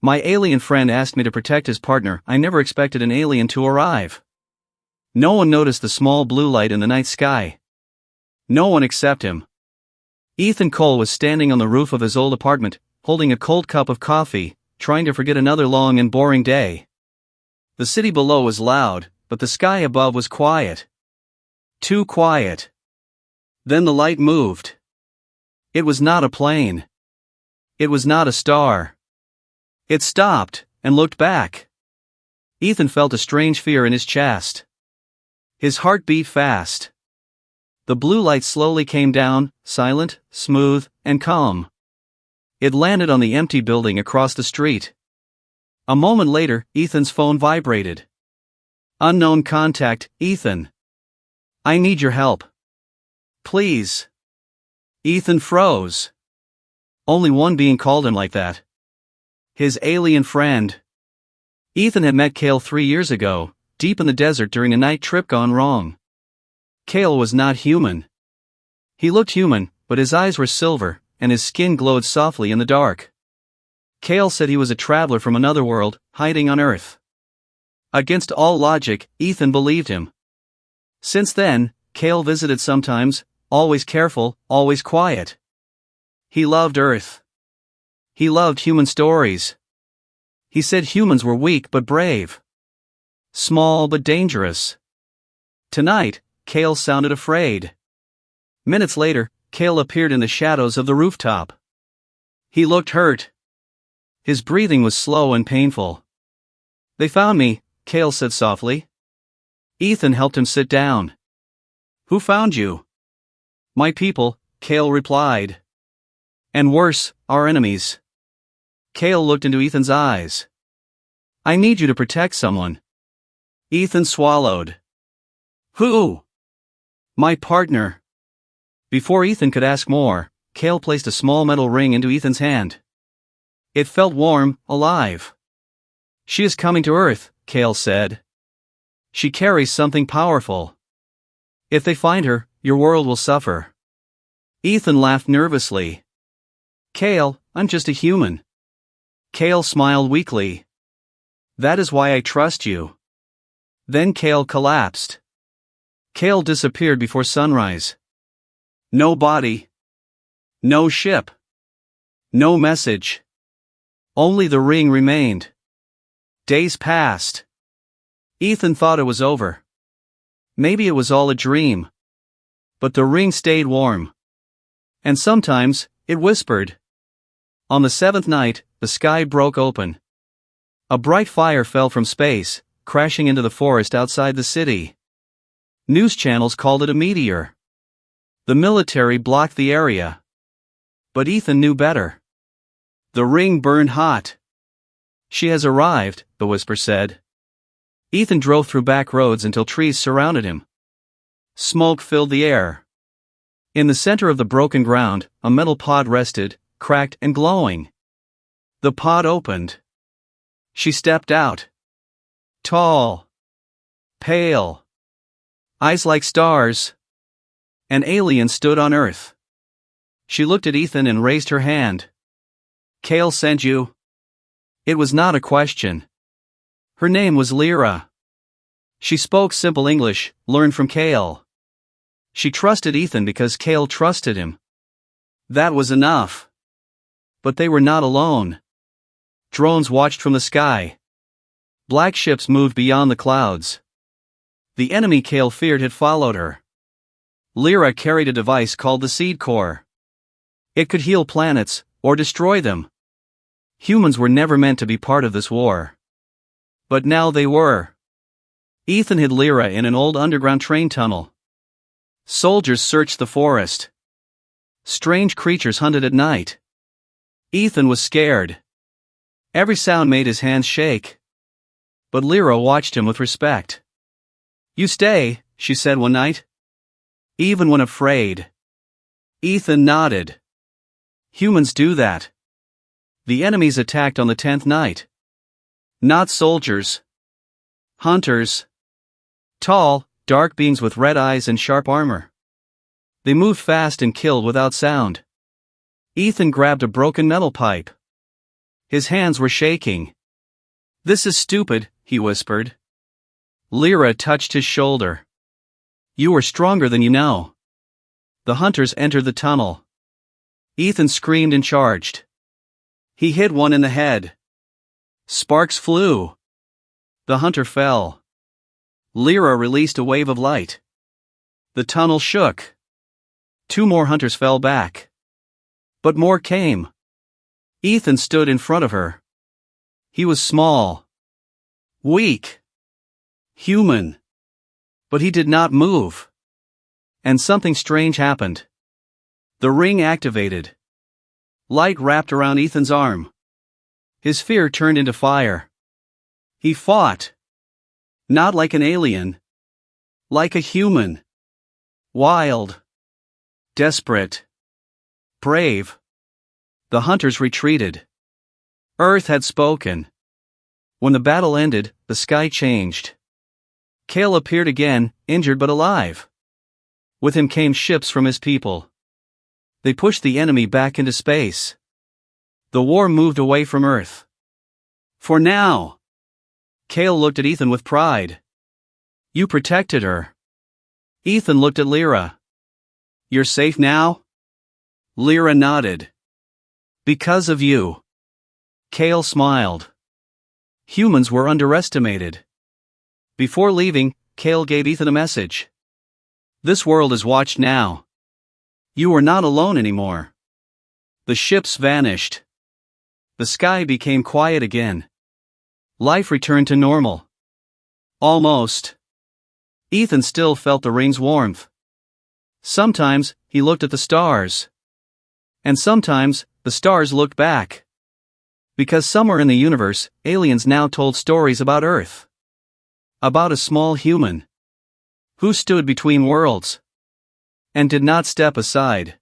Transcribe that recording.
My alien friend asked me to protect his partner. I never expected an alien to arrive. No one noticed the small blue light in the night sky. No one except him. Ethan Cole was standing on the roof of his old apartment, holding a cold cup of coffee, trying to forget another long and boring day. The city below was loud, but the sky above was quiet. Too quiet. Then the light moved. It was not a plane. It was not a star. It stopped, and looked back. Ethan felt a strange fear in his chest. His heart beat fast. The blue light slowly came down, silent, smooth, and calm. It landed on the empty building across the street. A moment later, Ethan's phone vibrated. Unknown contact, Ethan. I need your help. Please. Ethan froze. Only one being called him like that. His alien friend. Ethan had met Cale 3 years ago, deep in the desert during a night trip gone wrong. Cale was not human. He looked human, but his eyes were silver, and his skin glowed softly in the dark. Cale said he was a traveler from another world, hiding on Earth. Against all logic, Ethan believed him. Since then, Cale visited sometimes, always careful, always quiet. He loved Earth. He loved human stories. He said humans were weak but brave. Small but dangerous. Tonight, Cale sounded afraid. Minutes later, Cale appeared in the shadows of the rooftop. He looked hurt. His breathing was slow and painful. They found me, Cale said softly. Ethan helped him sit down. Who found you? My people, Cale replied. And worse, our enemies. Cale looked into Ethan's eyes. I need you to protect someone. Ethan swallowed. Who? My partner. Before Ethan could ask more, Cale placed a small metal ring into Ethan's hand. It felt warm, alive. She is coming to Earth, Cale said. She carries something powerful. If they find her, your world will suffer. Ethan laughed nervously. Cale, I'm just a human. Cale smiled weakly. That is why I trust you. Then Cale collapsed. Cale disappeared before sunrise. No body. No ship. No message. Only the ring remained. Days passed. Ethan thought it was over. Maybe it was all a dream. But the ring stayed warm. And sometimes, it whispered. On the 7th night, the sky broke open. A bright fire fell from space, crashing into the forest outside the city. News channels called it a meteor. The military blocked the area. But Ethan knew better. The ring burned hot. She has arrived, the whisper said. Ethan drove through back roads until trees surrounded him. Smoke filled the air. In the center of the broken ground, a metal pod rested, cracked and glowing. The pod opened. She stepped out. Tall. Pale. Eyes like stars. An alien stood on Earth. She looked at Ethan and raised her hand. Cale sent you? It was not a question. Her name was Lyra. She spoke simple English, learned from Cale. She trusted Ethan because Cale trusted him. That was enough. But they were not alone. Drones watched from the sky. Black ships moved beyond the clouds. The enemy Cale feared had followed her. Lyra carried a device called the Seed Core. It could heal planets, or destroy them. Humans were never meant to be part of this war. But now they were. Ethan hid Lyra in an old underground train tunnel. Soldiers searched the forest. Strange creatures hunted at night. Ethan was scared. Every sound made his hands shake. But Lyra watched him with respect. You stay, she said one night. Even when afraid. Ethan nodded. Humans do that. The enemies attacked on the 10th night. Not soldiers. Hunters. Tall, dark beings with red eyes and sharp armor. They moved fast and killed without sound. Ethan grabbed a broken metal pipe. His hands were shaking. "This is stupid," he whispered. Lyra touched his shoulder. "You are stronger than you know." The hunters entered the tunnel. Ethan screamed and charged. He hit one in the head. Sparks flew. The hunter fell. Lyra released a wave of light. The tunnel shook. 2 more hunters fell back. But more came. Ethan stood in front of her. He was small. Weak. Human. But he did not move. And something strange happened. The ring activated. Light wrapped around Ethan's arm. His fear turned into fire. He fought. Not like an alien. Like a human. Wild. Desperate. Brave. The hunters retreated. Earth had spoken. When the battle ended, the sky changed. Kale appeared again, injured but alive. With him came ships from his people. They pushed the enemy back into space. The war moved away from Earth. For now. Kale looked at Ethan with pride. "You protected her." Ethan looked at Lyra. "You're safe now?" Lyra nodded. "Because of you." Kale smiled. Humans were underestimated. Before leaving, Kale gave Ethan a message. "This world is watched now. You are not alone anymore." The ships vanished. The sky became quiet again. Life returned to normal. Almost. Ethan still felt the ring's warmth. Sometimes, he looked at the stars. And sometimes, the stars looked back. Because somewhere in the universe, aliens now told stories about Earth. About a small human who stood between worlds and did not step aside.